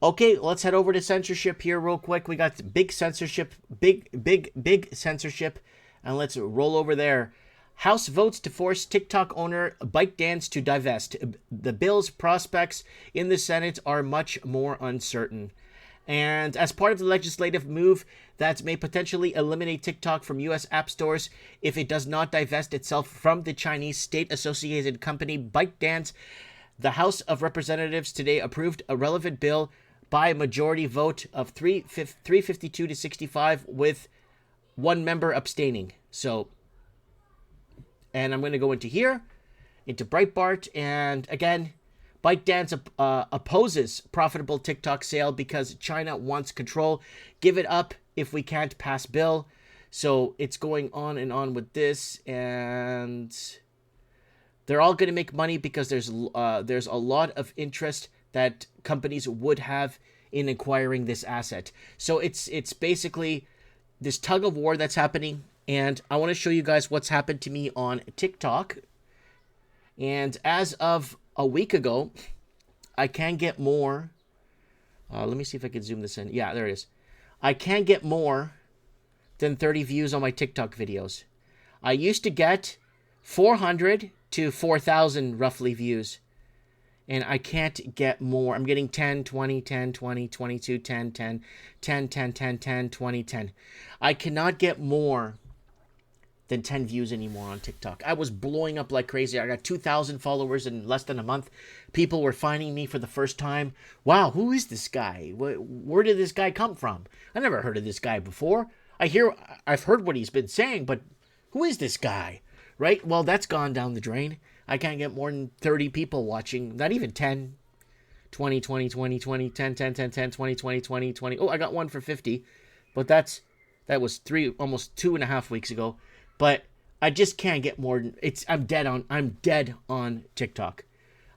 Okay, let's head over to censorship here real quick. We got big censorship, big censorship, and let's roll over there. House votes to force TikTok owner ByteDance to divest. The bill's prospects in the Senate are much more uncertain. And as part of the legislative move that may potentially eliminate TikTok from U.S. app stores if it does not divest itself from the Chinese state-associated company ByteDance, the House of Representatives today approved a relevant bill by a majority vote of 352 to 65 with one member abstaining. So, and I'm going to go into here, into Breitbart, and again, ByteDance opposes profitable TikTok sale because China wants control. Give it up if we can't pass bill. So it's going on and on with this, and they're all going to make money because there's a lot of interest that companies would have in acquiring this asset. So it's basically this tug of war that's happening, and I want to show you guys what's happened to me on TikTok. And as of a week ago, I can get more. Let me see if I can zoom this in. Yeah, there it is. I can get more than 30 views on my TikTok videos. I used to get 400 to 4,000 roughly views, and I can't get more. I'm getting 10, 20, 10, 20, 22, 10, 10, 10, 10, 10, 10, 20, 10. I cannot get more than 10 views anymore on TikTok. I was blowing up like crazy. I got 2,000 followers in less than a month. People were finding me for the first time. Wow, who is this guy? Where did this guy come from? I never heard of this guy before. I've heard what he's been saying, but who is this guy? Right? Well, that's gone down the drain. I can't get more than 30 people watching. Not even 10. 20, 20, 20, 20, 10, 10, 10, 10, 20, 20, 20, 20. Oh, I got one for 50. But that was almost 2.5 weeks ago. But I just can't get more than I'm dead on TikTok.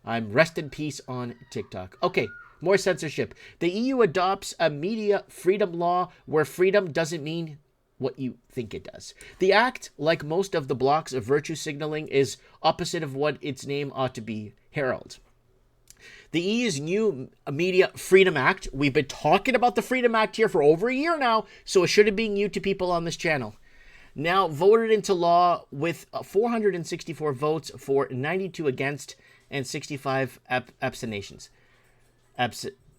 I'm rest in peace on TikTok. Okay, more censorship. The EU adopts a media freedom law where freedom doesn't mean what you think it does. The act, like most of the bloc's of virtue signaling, is opposite of what its name ought to be, herald. The EU's new Media Freedom Act, we've been talking about the Freedom Act here for over a year now, so it shouldn't be new to people on this channel, now voted into law with 464 votes for, 92 against, and 65 abstentions.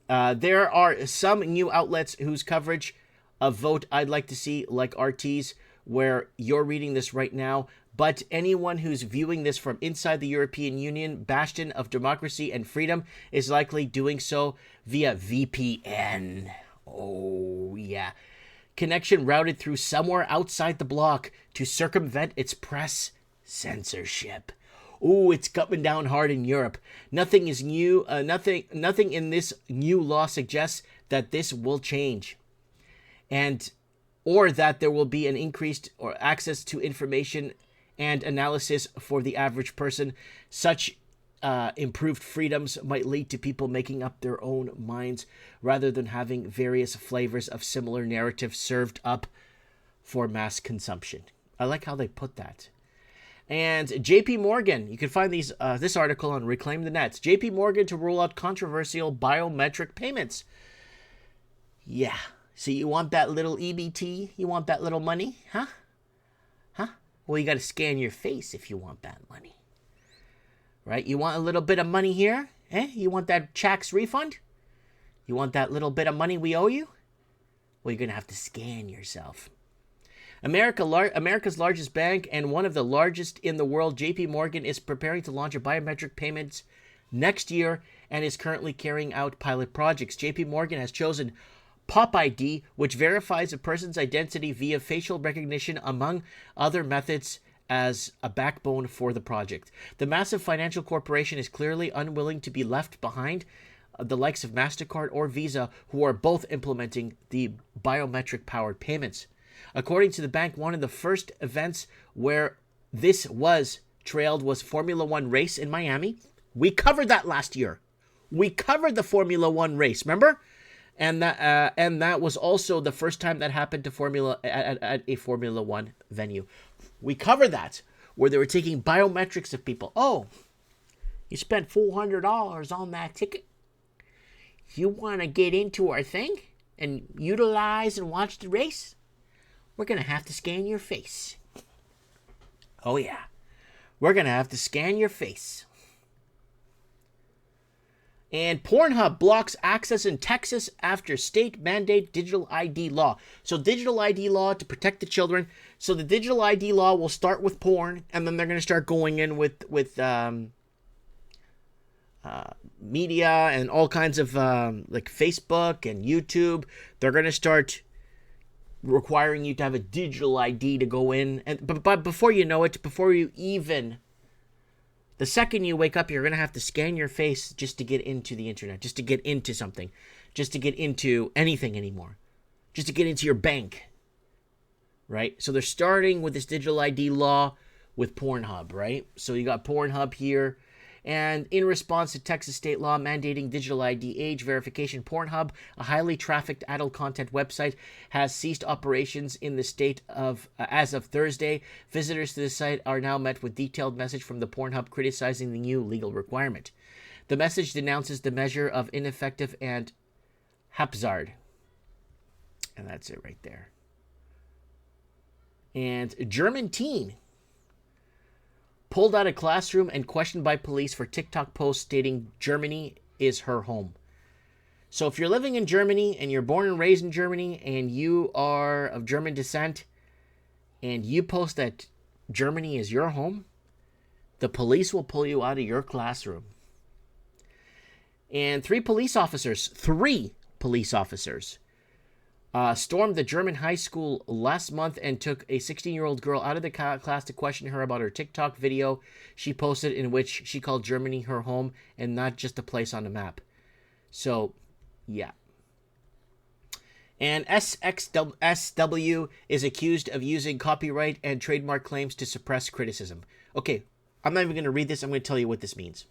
There are some new outlets whose coverage a vote I'd like to see, like RT's, where you're reading this right now. But anyone who's viewing this from inside the European Union, bastion of democracy and freedom, is likely doing so via VPN. Oh, yeah. Connection routed through somewhere outside the bloc to circumvent its press censorship. Ooh, it's coming down hard in Europe. Nothing is new. Nothing in this new law suggests that this will change, or that there will be an increased or access to information and analysis for the average person. Such improved freedoms might lead to people making up their own minds rather than having various flavors of similar narratives served up for mass consumption. I like how they put that. And JP Morgan, you can find this article on Reclaim the Nets. JP Morgan to rule out controversial biometric payments. Yeah. So you want that little EBT? You want that little money? Huh? Well, you got to scan your face if you want that money. Right? You want a little bit of money here? You want that tax refund? You want that little bit of money we owe you? Well, you're going to have to scan yourself. America's largest bank and one of the largest in the world, JP Morgan, is preparing to launch a biometric payments next year and is currently carrying out pilot projects. JP Morgan has chosen Pop ID, which verifies a person's identity via facial recognition, among other methods, as a backbone for the project. The massive financial corporation is clearly unwilling to be left behind the likes of MasterCard or Visa, who are both implementing the biometric-powered payments. According to the bank, one of the first events where this was trailed was Formula One race in Miami. We covered that last year. We covered the Formula One race, remember? And that was also the first time that happened to at a Formula One venue. We covered that, where they were taking biometrics of people. Oh, you spent $400 on that ticket. You want to get into our thing and utilize and watch the race? We're going to have to scan your face. Oh, yeah. We're going to have to scan your face. And Pornhub blocks access in Texas after state mandate digital ID law. So digital ID law to protect the children. So the digital ID law will start with porn, and then they're going to start going in with media and all kinds of like Facebook and YouTube. They're going to start requiring you to have a digital ID to go in. But before you know it, before you even... The second you wake up, you're going to have to scan your face just to get into the internet, just to get into something, just to get into anything anymore, just to get into your bank, right? So they're starting with this digital ID law with Pornhub, right? So you got Pornhub here. And in response to Texas state law mandating digital ID age verification, Pornhub, a highly trafficked adult content website, has ceased operations in the state as of Thursday. Visitors to the site are now met with detailed message from the Pornhub criticizing the new legal requirement. The message denounces the measure of ineffective and haphazard. And that's it right there. And German teen pulled out of classroom and questioned by police for TikTok post stating Germany is her home. So if you're living in Germany and you're born and raised in Germany and you are of German descent and you post that Germany is your home, the police will pull you out of your classroom. And three police officers stormed the German high school last month and took a 16-year-old girl out of the class to question her about her TikTok video she posted in which she called Germany her home and not just a place on a map. So, yeah. And SXSW is accused of using copyright and trademark claims to suppress criticism. Okay, I'm not even going to read this. I'm going to tell you what this means.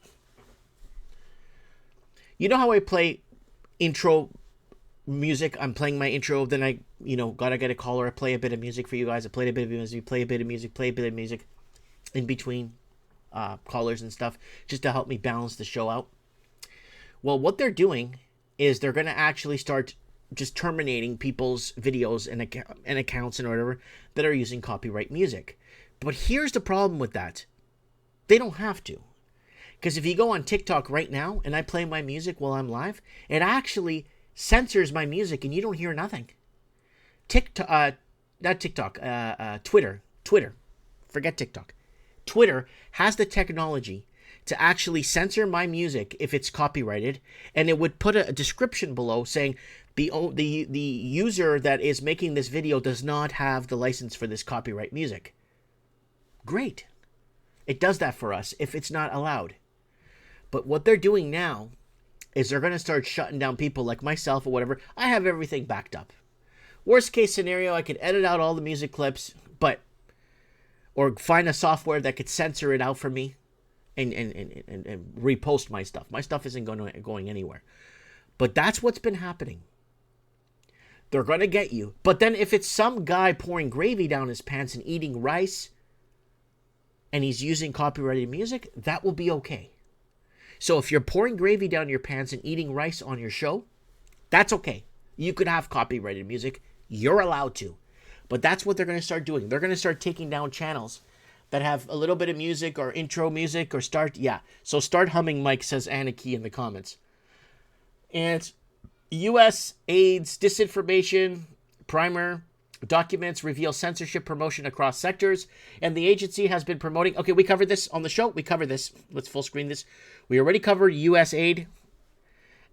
You know how I play intro music? I'm playing my intro, then I, gotta get a caller. I play a bit of music for you guys. I played a bit of music, play a bit of music in between callers and stuff, just to help me balance the show out. Well, what they're doing is they're going to actually start just terminating people's videos and accounts and whatever that are using copyright music. But here's the problem with that. They don't have to. Because if you go on TikTok right now and I play my music while I'm live, it actually censors my music and you don't hear nothing. Twitter. Forget TikTok. Twitter has the technology to actually censor my music if it's copyrighted, and it would put a description below saying the user that is making this video does not have the license for this copyright music. Great. It does that for us if it's not allowed. But what they're doing now is they're going to start shutting down people like myself or whatever. I have everything backed up. Worst case scenario, I could edit out all the music clips, or find a software that could censor it out for me and repost my stuff. My stuff isn't going anywhere. But that's what's been happening. They're going to get you. But then if it's some guy pouring gravy down his pants and eating rice and he's using copyrighted music, that will be okay. So if you're pouring gravy down your pants and eating rice on your show, that's okay. You could have copyrighted music. You're allowed to. But that's what they're going to start doing. They're going to start taking down channels that have a little bit of music or intro music or start humming, Mike, says Anarchy in the comments. And U.S. AIDS disinformation primer documents reveal censorship promotion across sectors, and the agency has been promoting... Okay, we covered this on the show. We covered this. Let's full screen this. We already covered U.S. aid,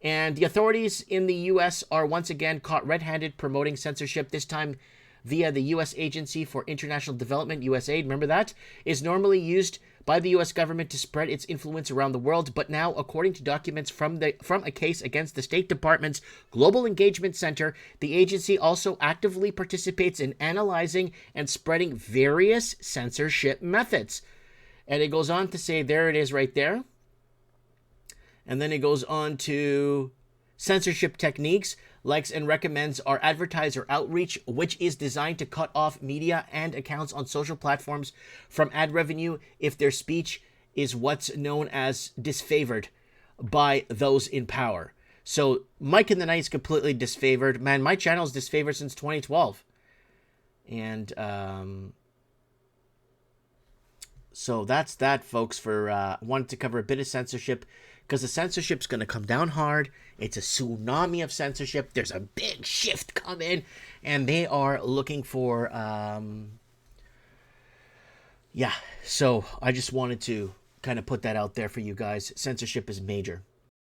and the authorities in the U.S. are once again caught red-handed promoting censorship, this time via the U.S. Agency for International Development, USAID. Remember that? Is normally used by the U.S. government to spread its influence around the world, but now, according to documents from a case against the State Department's Global Engagement Center, the agency also actively participates in analyzing and spreading various censorship methods. And it goes on to say, there it is right there. And then it goes on to censorship techniques, likes and recommends our advertiser outreach, which is designed to cut off media and accounts on social platforms from ad revenue if their speech is what's known as disfavored by those in power. So Mike in the Night's completely disfavored. Man, my channel's disfavored since 2012. And so that's that, folks, for wanted to cover a bit of censorship, because the censorship's going to come down hard. It's a tsunami of censorship. There's a big shift coming, and they are looking for, yeah. So I just wanted to kind of put that out there for you guys. Censorship is major.